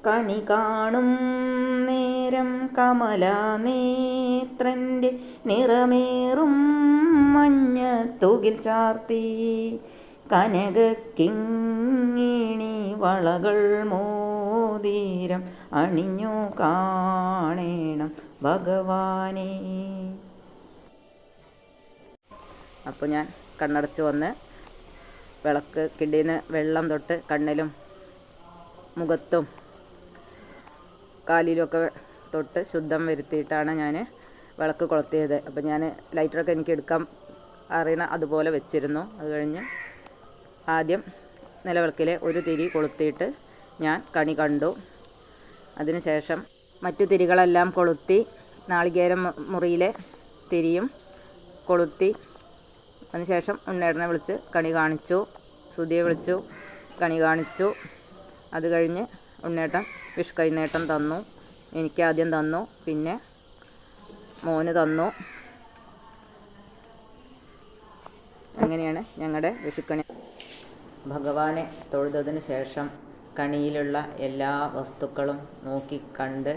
കണി കാണും നേരം കമലാനേത്രൻ്റെ നിറമേറും മഞ്ഞത്തുകിൽ ചാർത്തി കനകക്കിങ്ങിണി വളകൾ മോതിരം അണിഞ്ഞു കാണേണം ഭഗവാനെ. അപ്പോൾ ഞാൻ കണ്ണടച്ച് വന്ന് വിളക്ക് കിടീന്ന് വെള്ളം തൊട്ട് കണ്ണിലും മുഖത്തും കാലിലുമൊക്കെ തൊട്ട് ശുദ്ധം വരുത്തിയിട്ടാണ് ഞാൻ വിളക്ക് കൊളുത്തിയത്. അപ്പോൾ ഞാൻ ലൈറ്ററൊക്കെ എനിക്ക് എടുക്കാൻ അറിയണ അതുപോലെ വെച്ചിരുന്നു. അത് കഴിഞ്ഞ് ആദ്യം നിലവിളക്കിലെ ഒരു തിരി കൊളുത്തിയിട്ട് ഞാൻ കണി കണ്ടു. അതിനുശേഷം മറ്റു തിരികളെല്ലാം കൊളുത്തി നാളികേരം മുറിയിലെ തിരിയും കൊളുത്തി. അതിനുശേഷം ഉണ്ണേട്ടനെ വിളിച്ച് കണി കാണിച്ചു, സുധിയെ വിളിച്ചു കണി കാണിച്ചു. അത് കഴിഞ്ഞ് ഉണ്ണേട്ടൻ വിഷു കൈനീട്ടം തന്നു. എനിക്ക് ആദ്യം തന്നു, പിന്നെ മോന് തന്നു. അങ്ങനെയാണ് ഞങ്ങളുടെ വിഷുക്കണി. ഭഗവാനെ തൊഴുതതിന് ശേഷം കണിയിലുള്ള എല്ലാ വസ്തുക്കളും നോക്കി കണ്ട്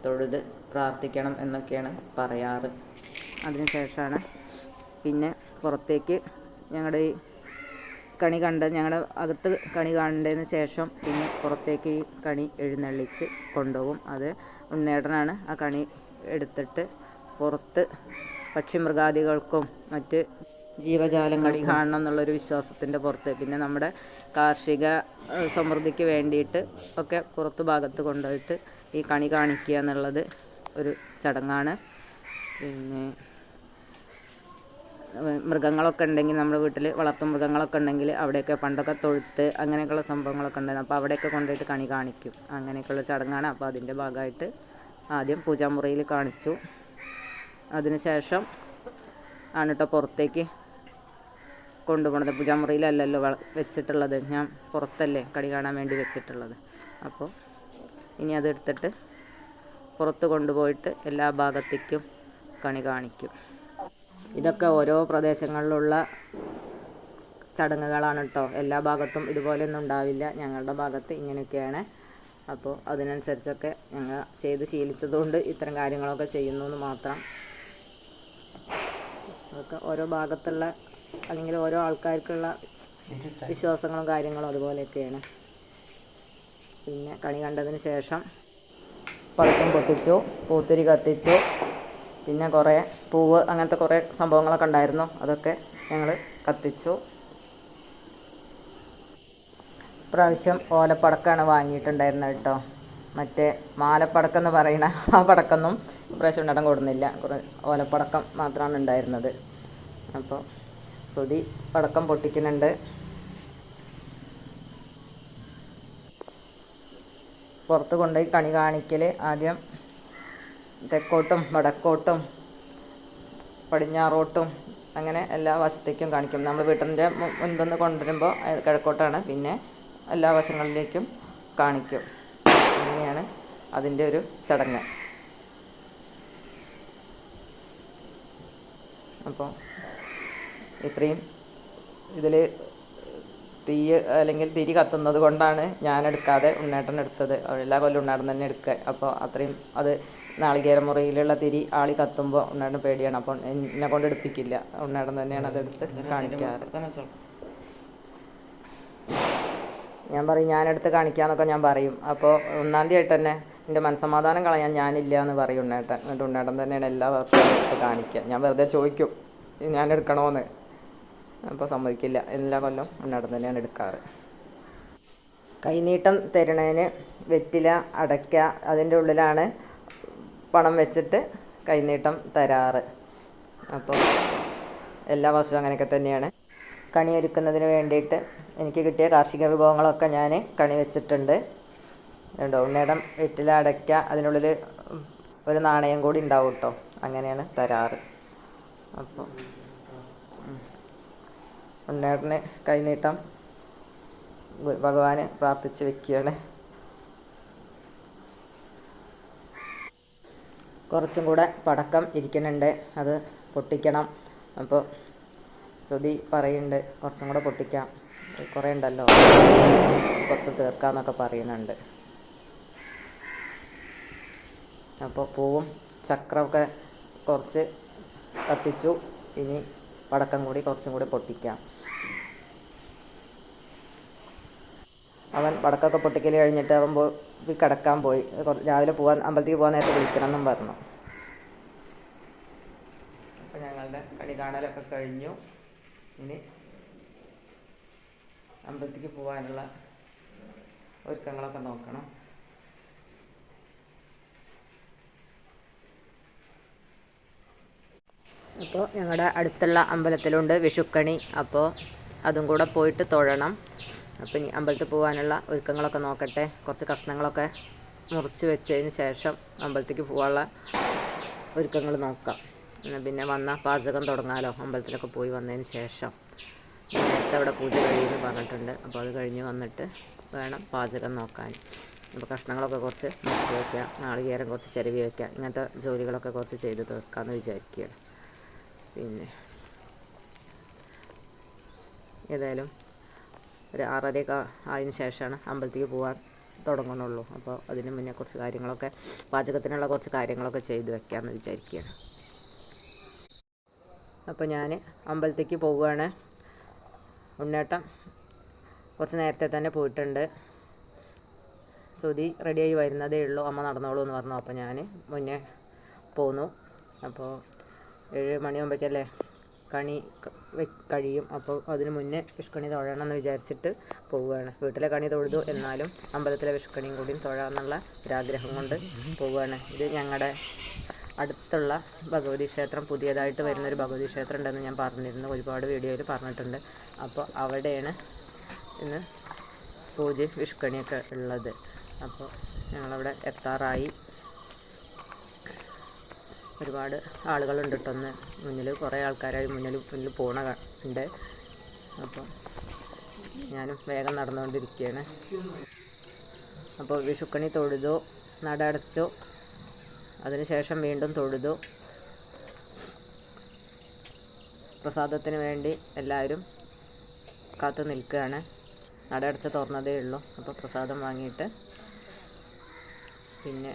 തൊഴുത് പ്രാർത്ഥിക്കണം എന്നൊക്കെയാണ് പറയാറ്. അതിനുശേഷമാണ് പിന്നെ പുറത്തേക്ക് ഞങ്ങളുടെ ഈ കണി ഞങ്ങളുടെ അകത്ത് കണി കണ്ടതിന് ശേഷം പിന്നെ പുറത്തേക്ക് ഈ കണി എഴുന്നള്ളിച്ച് കൊണ്ടുപോകും. അത് ഉണ്ണേട്ടനാണ് ആ കണി എടുത്തിട്ട് പുറത്ത് പക്ഷിമൃഗാദികൾക്കും മറ്റ് ജീവജാലങ്ങളി കാണണം എന്നുള്ളൊരു വിശ്വാസത്തിൻ്റെ പുറത്ത്, പിന്നെ നമ്മുടെ കാർഷിക സമൃദ്ധിക്ക് വേണ്ടിയിട്ട് ഒക്കെ പുറത്ത് ഭാഗത്ത് കൊണ്ടുപോയിട്ട് ഈ കണി കാണിക്കുക എന്നുള്ളത് ഒരു ചടങ്ങാണ്. പിന്നെ മൃഗങ്ങളൊക്കെ ഉണ്ടെങ്കിൽ നമ്മുടെ വീട്ടിൽ വളർത്തു മൃഗങ്ങളൊക്കെ ഉണ്ടെങ്കിൽ അവിടെയൊക്കെ പണ്ടൊക്കെ തൊഴുത്ത് അങ്ങനെയൊക്കെയുള്ള സംഭവങ്ങളൊക്കെ ഉണ്ടായിരുന്നു. അപ്പോൾ അവിടെയൊക്കെ കൊണ്ടുപോയിട്ട് കണി കാണിക്കും. അങ്ങനെയൊക്കെയുള്ള ചടങ്ങാണ്. അപ്പോൾ അതിൻ്റെ ഭാഗമായിട്ട് ആദ്യം പൂജാമുറിയിൽ കാണിച്ചു. അതിനുശേഷം ആണ് കേട്ടോ പുറത്തേക്ക് കൊണ്ടുപോകണത്. പൂജാമുറിയിലല്ലല്ലോ വെച്ചിട്ടുള്ളത്, ഞാൻ പുറത്തല്ലേ കണി കാണാൻ വേണ്ടി വെച്ചിട്ടുള്ളത്. അപ്പോൾ ഇനി അതെടുത്തിട്ട് പുറത്ത് കൊണ്ടുപോയിട്ട് എല്ലാ ഭാഗത്തേക്കും കണി കാണിക്കും. ഇതൊക്കെ ഓരോ പ്രദേശങ്ങളിലുള്ള ചടങ്ങുകളാണ് കേട്ടോ. എല്ലാ ഭാഗത്തും ഇതുപോലെയൊന്നും ഉണ്ടാവില്ല. ഞങ്ങളുടെ ഭാഗത്ത് ഇങ്ങനെയൊക്കെയാണ്. അപ്പോൾ അതിനനുസരിച്ചൊക്കെ ഞങ്ങൾ ചെയ്ത് ശീലിച്ചതുകൊണ്ട് ഇത്തരം കാര്യങ്ങളൊക്കെ ചെയ്യുന്നു എന്ന് മാത്രം. അതൊക്കെ ഓരോ ഭാഗത്തുള്ള അല്ലെങ്കിൽ ഓരോ ആൾക്കാർക്കുള്ള വിശ്വാസങ്ങളും കാര്യങ്ങളും അതുപോലെയൊക്കെയാണ്. പിന്നെ കണി കണ്ടതിന് ശേഷം പടക്കം പൊട്ടിച്ചു, പൂത്തിരി കത്തിച്ചു, പിന്നെ കുറേ പൂവ് അങ്ങനത്തെ കുറേ സംഭവങ്ങളൊക്കെ ഉണ്ടായിരുന്നു. അതൊക്കെ ഞങ്ങൾ കത്തിച്ചു. പ്രാവശ്യം ഓലപ്പടക്കമാണ് വാങ്ങിയിട്ടുണ്ടായിരുന്നത് കേട്ടോ. മറ്റേ മാലപ്പടക്കം എന്ന് പറയുന്ന ആ പടക്കൊന്നും ഇപ്രാവശ്യം ഉണ്ടടം കൊടുന്നില്ല. കുറേ ഓലപ്പടക്കം മാത്രമാണ് ഉണ്ടായിരുന്നത്. അപ്പോൾ സുധി പടക്കം പൊട്ടിക്കുന്നുണ്ട്. പുറത്ത് കൊണ്ടുപോയി കണി കാണിക്കൽ ആദ്യം തെക്കോട്ടും വടക്കോട്ടും പടിഞ്ഞാറോട്ടും അങ്ങനെ എല്ലാ വശത്തേക്കും കാണിക്കും. നമ്മൾ വീട്ടിൻ്റെ മുൻപിന്ന് കൊണ്ടുവരുമ്പോൾ കിഴക്കോട്ടാണ്, പിന്നെ എല്ലാ വശങ്ങളിലേക്കും കാണിക്കും. അങ്ങനെയാണ് അതിൻ്റെ ഒരു ചടങ്ങ്. അപ്പോൾ ഇത്രയും ഇതിൽ അല്ലെങ്കിൽ തിരി കത്തുന്നത് കൊണ്ടാണ് ഞാനെടുക്കാതെ ഉണ്ണേട്ടൻ എടുത്തത്. എല്ലാ കൊല്ലം ഉണ്ണേട്ടൻ തന്നെ എടുക്കുക. അപ്പോൾ അത്രയും അത് നാളികേര മുറിയിലുള്ള തിരി ആളി കത്തുമ്പോൾ ഉണ്ണേട്ടൻ പേടിയാണ്. അപ്പോൾ എന്നെ കൊണ്ട് എടുപ്പിക്കില്ല. ഉണ്ണേട്ടൻ തന്നെയാണ് അതെടുത്ത് കാണിക്കാറ്. ഞാൻ പറയും ഞാനെടുത്ത് കാണിക്കാമെന്നൊക്കെ ഞാൻ പറയും. അപ്പോൾ ഒന്നാം തീയതി ആയിട്ട് തന്നെ എൻ്റെ മനസ്സമാധാനം കളയാൻ ഞാനില്ല എന്ന് പറയും ഉണ്ണേട്ടൻ. എന്നിട്ട് ഉണ്ണേട്ടൻ തന്നെയാണ് എല്ലാ വർഷവും എടുത്ത് കാണിക്കുക. ഞാൻ വെറുതെ ചോദിക്കും ഞാൻ എടുക്കണമെന്ന്. അപ്പോൾ സമ്മതിക്കില്ല. എല്ലാ കൊല്ലം ഉണ്ണേട്ടൻ തന്നെയാണ് എടുക്കാറ്. കൈനീട്ടം തരണേന് വെറ്റില, അടയ്ക്ക അതിൻ്റെ ഉള്ളിലാണ് പണം വെച്ചിട്ട് കൈനീട്ടം തരാറ്. അപ്പോൾ എല്ലാ വർഷവും അങ്ങനെയൊക്കെ തന്നെയാണ്. കണി ഒരുക്കുന്നതിന് വേണ്ടിയിട്ട് എനിക്ക് കിട്ടിയ കാർഷിക വിഭവങ്ങളൊക്കെ ഞാൻ കണി വെച്ചിട്ടുണ്ട്. ഉണ്ടോ ഉണ്ണേടം വെറ്റില, അടയ്ക്ക, അതിനുള്ളിൽ ഒരു നാണയം കൂടി ഉണ്ടാവും കേട്ടോ. അങ്ങനെയാണ് തരാറ്. അപ്പോൾ ഉണ്ണേടന് കൈനീട്ടം ഭഗവാന് പ്രാർത്ഥിച്ച് വെക്കുകയാണ്. കുറച്ചും കൂടെ പടക്കം ഇരിക്കുന്നുണ്ട്, അത് പൊട്ടിക്കണം. അപ്പോൾ സുധി പറയുന്നുണ്ട് കുറച്ചും കൂടെ പൊട്ടിക്കാം, കുറേ ഉണ്ടല്ലോ, കുറച്ച് തീർക്കാമെന്നൊക്കെ പറയുന്നുണ്ട്. അപ്പോൾ പൂവും ചക്രമൊക്കെ കുറച്ച് കത്തിച്ചു. ഇനി പടക്കം കൂടി കുറച്ചും കൂടി പൊട്ടിക്കാം. അവൻ പടക്കമൊക്കെ പൊട്ടിക്കൽ കഴിഞ്ഞിട്ട് അവൻ കിടക്കാൻ പോയി. രാവിലെ അമ്പലത്തേക്ക് പോകാൻ നേരത്തെ വിളിക്കണം എന്നും പറഞ്ഞു. അപ്പോൾ ഞങ്ങളുടെ കണി കാണലൊക്കെ കഴിഞ്ഞു. ഇനി അമ്പലത്തേക്ക് പോകാനുള്ള ഒരുക്കങ്ങളൊക്കെ നോക്കണം. അപ്പോൾ ഞങ്ങളുടെ അടുത്തുള്ള അമ്പലത്തിലുണ്ട് വിഷുക്കണി. അപ്പോൾ അതും കൂടെ പോയിട്ട് തൊഴണം. അപ്പോൾ ഇനി അമ്പലത്തിൽ പോകാനുള്ള ഒരുക്കങ്ങളൊക്കെ നോക്കട്ടെ. കുറച്ച് കഷ്ണങ്ങളൊക്കെ മുറിച്ച് വെച്ചതിന് ശേഷം അമ്പലത്തേക്ക് പോകാനുള്ള ഒരുക്കങ്ങൾ നോക്കാം. പിന്നെ വന്നാൽ പാചകം തുടങ്ങാമല്ലോ. അമ്പലത്തിലൊക്കെ പോയി വന്നതിന് ശേഷം നേരത്തെ അവിടെ പൂജ കഴിയുമെന്ന് പറഞ്ഞിട്ടുണ്ട്. അപ്പോൾ അത് കഴിഞ്ഞ് വന്നിട്ട് വേണം പാചകം നോക്കാൻ. അപ്പോൾ കഷ്ണങ്ങളൊക്കെ കുറച്ച് മുറിച്ച് വയ്ക്കുക, നാളികേരം കുറച്ച് ചിരവി വയ്ക്കുക, ഇങ്ങനത്തെ ജോലികളൊക്കെ കുറച്ച് ചെയ്ത് തീർക്കാമെന്ന് വിചാരിക്കുകയാണ്. പിന്നെ ഏതായാലും ഒരു 6:30 ആയതിനു ശേഷമാണ് അമ്പലത്തേക്ക് പോകാൻ തുടങ്ങണുള്ളൂ. അപ്പോൾ അതിന് മുന്നേ കുറച്ച് കാര്യങ്ങളൊക്കെ പാചകത്തിനുള്ള കുറച്ച് കാര്യങ്ങളൊക്കെ ചെയ്ത് വെക്കാമെന്ന് വിചാരിക്കുകയാണ്. അപ്പോൾ ഞാൻ അമ്പലത്തേക്ക് പോവുകയാണ്. ഉണ്ണേട്ടൻ കുറച്ച് നേരത്തെ തന്നെ പോയിട്ടുണ്ട്. സുധി റെഡിയായി വരുന്നതേ ഉള്ളൂ. അമ്മ നടന്നോളൂ എന്ന് പറഞ്ഞു. അപ്പോൾ ഞാൻ മുന്നേ പോന്നു. അപ്പോൾ 7 മണിയാകുമ്പോഴേക്കല്ലേ കണി കഴിയും. അപ്പോൾ അതിന് മുന്നേ വിഷുക്കണി തൊഴണമെന്ന് വിചാരിച്ചിട്ട് പോവുകയാണ്. വീട്ടിലെ കണി തൊഴുതു, എന്നാലും അമ്പലത്തിലെ വിഷുക്കണിയും കൂടിയും തൊഴാമെന്നുള്ള ഒരാഗ്രഹം കൊണ്ട് പോവുകയാണ്. ഇത് ഞങ്ങളുടെ അടുത്തുള്ള ഭഗവതി ക്ഷേത്രം, പുതിയതായിട്ട് വരുന്നൊരു ഭഗവതി ക്ഷേത്രം ഉണ്ടെന്ന് ഞാൻ പറഞ്ഞിരുന്നു, ഒരുപാട് വീഡിയോയിൽ പറഞ്ഞിട്ടുണ്ട്. അപ്പോൾ അവിടെയാണ് ഇന്ന് പൂജ വിഷുക്കണിയൊക്കെ ഉള്ളത്. അപ്പോൾ ഞങ്ങളവിടെ എത്താറായി. ഒരുപാട് ആളുകളുണ്ട് കേട്ടോ. ഒന്ന് മുന്നിൽ കുറേ ആൾക്കാരായി മുന്നിൽ പോണ ഉണ്ട്. അപ്പോൾ ഞാനും വേഗം നടന്നുകൊണ്ടിരിക്കുകയാണ്. അപ്പോൾ വിഷുക്കണി തൊഴുതു, നട അടച്ചു. അതിനുശേഷം വീണ്ടും തൊഴുതു. പ്രസാദത്തിന് വേണ്ടി എല്ലാവരും കാത്തു നിൽക്കുകയാണ്. നട അടച്ച് തുറന്നതേ ഉള്ളൂ. അപ്പോൾ പ്രസാദം വാങ്ങിയിട്ട് പിന്നെ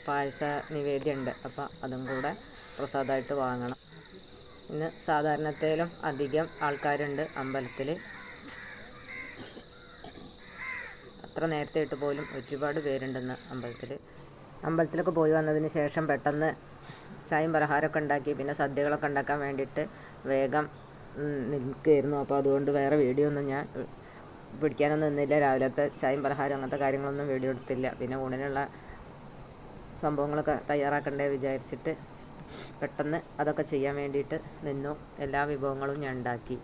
പായസ നിവേദ്യമുണ്ട്. അപ്പോൾ അതും കൂടെ പ്രസാദമായിട്ട് വാങ്ങണം. ഇന്ന് സാധാരണത്തേലും അധികം ആൾക്കാരുണ്ട് അമ്പലത്തിൽ. അത്ര നേരത്തെ ഇട്ട് പോലും ഒരുപാട് പേരുണ്ടെന്ന് അമ്പലത്തിലൊക്കെ പോയി വന്നതിന് ശേഷം പെട്ടെന്ന് ചായയും പലഹാരമൊക്കെ ഉണ്ടാക്കി പിന്നെ സദ്യകളൊക്കെ ഉണ്ടാക്കാൻ വേണ്ടിയിട്ട് വേഗം നിൽക്കുകയായിരുന്നു. അപ്പോൾ അതുകൊണ്ട് വേറെ വീഡിയോ ഒന്നും ഞാൻ പിടിക്കാനൊന്നും നിന്നില്ല. രാവിലത്തെ ചായയും പലഹാരം അങ്ങനത്തെ കാര്യങ്ങളൊന്നും വീഡിയോ എടുത്തില്ല. പിന്നെ ഊണിനുള്ള സംഭവങ്ങളൊക്കെ തയ്യാറാക്കണ്ടേ വിചാരിച്ചിട്ട് പെട്ടെന്ന് അതൊക്കെ ചെയ്യാൻ വേണ്ടിയിട്ട് നിന്നു. എല്ലാ വിഭവങ്ങളും ഞാൻ ഉണ്ടാക്കി.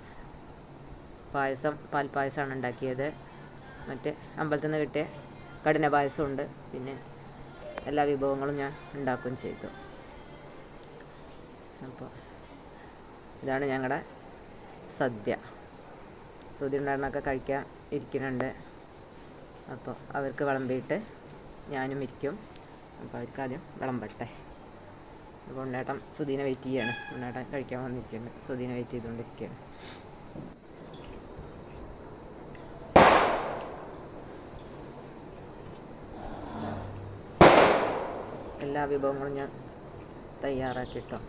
പാൽപ്പായസമാണ് ഉണ്ടാക്കിയത്. മറ്റേ അമ്പലത്തിൽ നിന്ന് കിട്ടിയ കഠിന പായസമുണ്ട്. പിന്നെ എല്ലാ വിഭവങ്ങളും ഞാൻ ഉണ്ടാക്കുകയും ചെയ്തു. അപ്പോൾ ഇതാണ് ഞങ്ങളുടെ സദ്യ. സുധി ഉണ്ടായിരുന്നൊക്കെ കഴിക്കാൻ ഇരിക്കുന്നുണ്ട്. അപ്പോൾ അവർക്ക് വിളമ്പിയിട്ട് ഞാനും ഇരിക്കും. അപ്പോൾ അവർക്ക് ആദ്യം വിളമ്പട്ടെ. അപ്പോൾ ഉണ്ണേട്ടൻ സുധീനെ വെയിറ്റ് ചെയ്യാണ്. ഉണ്ണേട്ടൻ കഴിക്കാൻ വന്നിരിക്കുന്നുണ്ട്. സുധീനെ വെയിറ്റ് ചെയ്തുകൊണ്ടിരിക്കുകയാണ്. എല്ലാ വിഭവങ്ങളും ഞാൻ തയ്യാറാക്കിട്ടോ.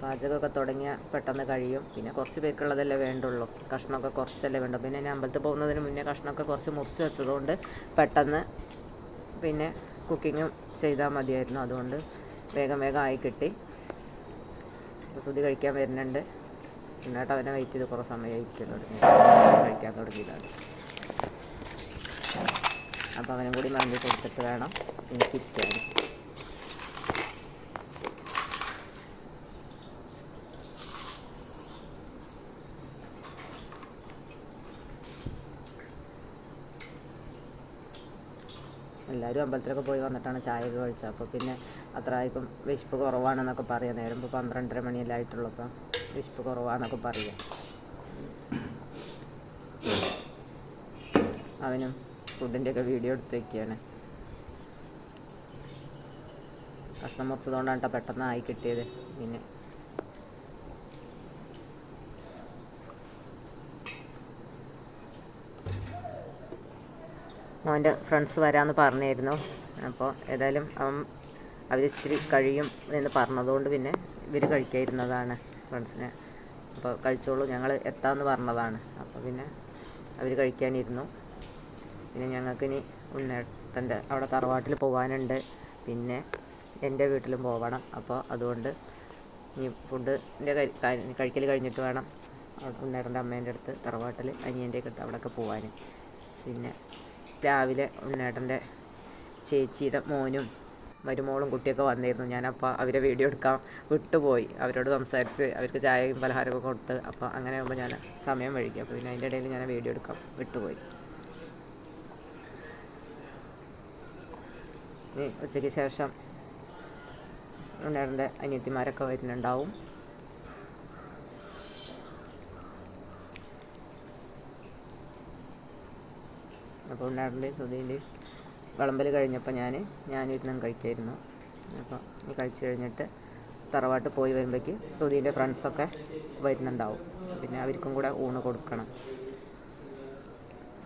പാചകമൊക്കെ തുടങ്ങിയാൽ പെട്ടെന്ന് കഴിയും. പിന്നെ കുറച്ച് പേർക്കുള്ളതല്ലേ വേണ്ടുള്ളൂ. കഷ്ണമൊക്കെ കുറച്ചല്ലേ വേണ്ടു. പിന്നെ ഞാൻ അമ്പലത്തിൽ പോകുന്നതിന് മുന്നേ കഷ്ണമൊക്കെ കുറച്ച് മുറിച്ച് വെച്ചതുകൊണ്ട് പെട്ടെന്ന് പിന്നെ കുക്കിങ്ങും ചെയ്താൽ മതിയായിരുന്നു. അതുകൊണ്ട് വേഗം ആയി കിട്ടി. സുധി കഴിക്കാൻ വരുന്നുണ്ട്. എന്നിട്ട് അവനെ വെയിറ്റ് ചെയ്ത് കുറേ സമയം കഴിക്കാൻ തുടങ്ങിയതാണ്. അപ്പോൾ അവനും കൂടി വിളമ്പി കൊടുത്തിട്ട് വേണം എനിക്കിരിക്കാൻ. എല്ലാവരും അമ്പലത്തിലൊക്കെ പോയി വന്നിട്ടാണ് ചായയൊക്കെ കഴിച്ചത്. അപ്പോൾ പിന്നെ അത്ര ആയിരിക്കും വിശപ്പ് കുറവാണെന്നൊക്കെ പറയാം. നേരം ഇപ്പോൾ 12:30 മണിയല്ലേ ആയിട്ടുള്ളൂ. അപ്പം വിശപ്പ് കുറവാണെന്നൊക്കെ പറയാം. അവനും ഫുഡിൻ്റെയൊക്കെ വീഡിയോ എടുത്ത് വയ്ക്കുകയാണ്. കഷ്ണം മുറിച്ചതുകൊണ്ടാണ് കേട്ടോ പെട്ടെന്ന് ആയി കിട്ടിയത്. പിന്നെ മോൻ്റെ ഫ്രണ്ട്സ് വരാമെന്ന് പറഞ്ഞിരുന്നു. അപ്പോൾ ഏതായാലും അവരിച്ചിരി കഴിയും എന്ന് പറഞ്ഞതുകൊണ്ട് പിന്നെ ഇവർ കഴിക്കാതിരുന്നതാണ് ഫ്രണ്ട്സിനെ. അപ്പോൾ കഴിച്ചോളൂ, ഞങ്ങൾ എത്താമെന്ന് പറഞ്ഞതാണ്. അപ്പോൾ പിന്നെ അവർ കഴിക്കാനിരുന്നു. പിന്നെ ഞങ്ങൾക്കിനി ഉണ്ണേട്ടൻ്റെ അവിടെ തറവാട്ടിൽ പോകാനുണ്ട്, പിന്നെ എൻ്റെ വീട്ടിലും പോകണം. അപ്പോൾ അതുകൊണ്ട് ഇനി ഫുഡിൻ്റെ കഴിക്കൽ കഴിഞ്ഞിട്ട് വേണം ഉണ്ണേട്ടൻ്റെ അമ്മേൻ്റെ അടുത്ത് തറവാട്ടിൽ അനിയൻ്റെയൊക്കെ അടുത്ത് അവിടെയൊക്കെ പോകാൻ. പിന്നെ രാവിലെ ഉണ്ണേട്ടൻ്റെ ചേച്ചിയുടെ മോനും മരുമോളും കുട്ടിയൊക്കെ വന്നിരുന്നു. ഞാനപ്പോൾ അവരെ വീഡിയോ എടുക്കാൻ വിട്ടുപോയി. അവരോട് സംസാരിച്ച് അവർക്ക് ചായയും പലഹാരമൊക്കെ കൊടുത്ത് അപ്പോൾ അങ്ങനെ ആകുമ്പോൾ ഞാൻ സമയം വൈകി. അപ്പോൾ പിന്നെ അതിൻ്റെ ഇടയിൽ ഞാൻ വീഡിയോ എടുക്കാൻ വിട്ടുപോയി. ഇനി ഉച്ചയ്ക്ക് ശേഷം ഉണ്ണേട്ടൻ്റെ അനിയത്തിമാരൊക്കെ വരുന്നുണ്ടാവും. അപ്പോൾ ഉണ്ണേട്ടൻ്റെ സുധീൻ്റെ വിളമ്പൽ കഴിഞ്ഞപ്പോൾ ഞാനിരുന്നും കഴിക്കായിരുന്നു. അപ്പോൾ ഈ കഴിച്ച് കഴിഞ്ഞിട്ട് തറവാട്ട് പോയി വരുമ്പോഴേക്ക് സുധീൻ്റെ ഫ്രണ്ട്സൊക്കെ വരുന്നുണ്ടാവും. പിന്നെ അവർക്കും കൂടെ ഊണ് കൊടുക്കണം.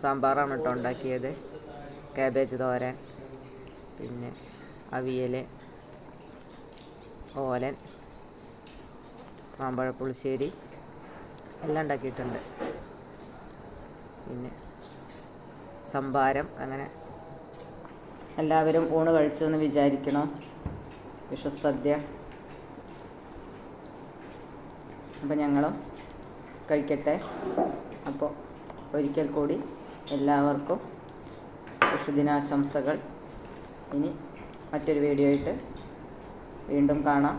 സാമ്പാറാണ് കേട്ടോ ഉണ്ടാക്കിയത്, കാബേജ് തോരൻ, പിന്നെ അവിയൽ, ഓലൻ, മാമ്പഴ പുളിശ്ശേരി എല്ലാം ഉണ്ടാക്കിയിട്ടുണ്ട്. പിന്നെ സംഭാരം. അങ്ങനെ എല്ലാവരും ഊണ് കഴിച്ചു എന്ന് വിചാരിക്കണം. വിഷുസദ്യ. അപ്പോൾ ഞങ്ങളും കഴിക്കട്ടെ. അപ്പോൾ ഒരിക്കൽ കൂടി എല്ലാവർക്കും വിഷുദിനാശംസകൾ. ഇനി മറ്റൊരു വീഡിയോ ആയിട്ട് വീണ്ടും കാണാം.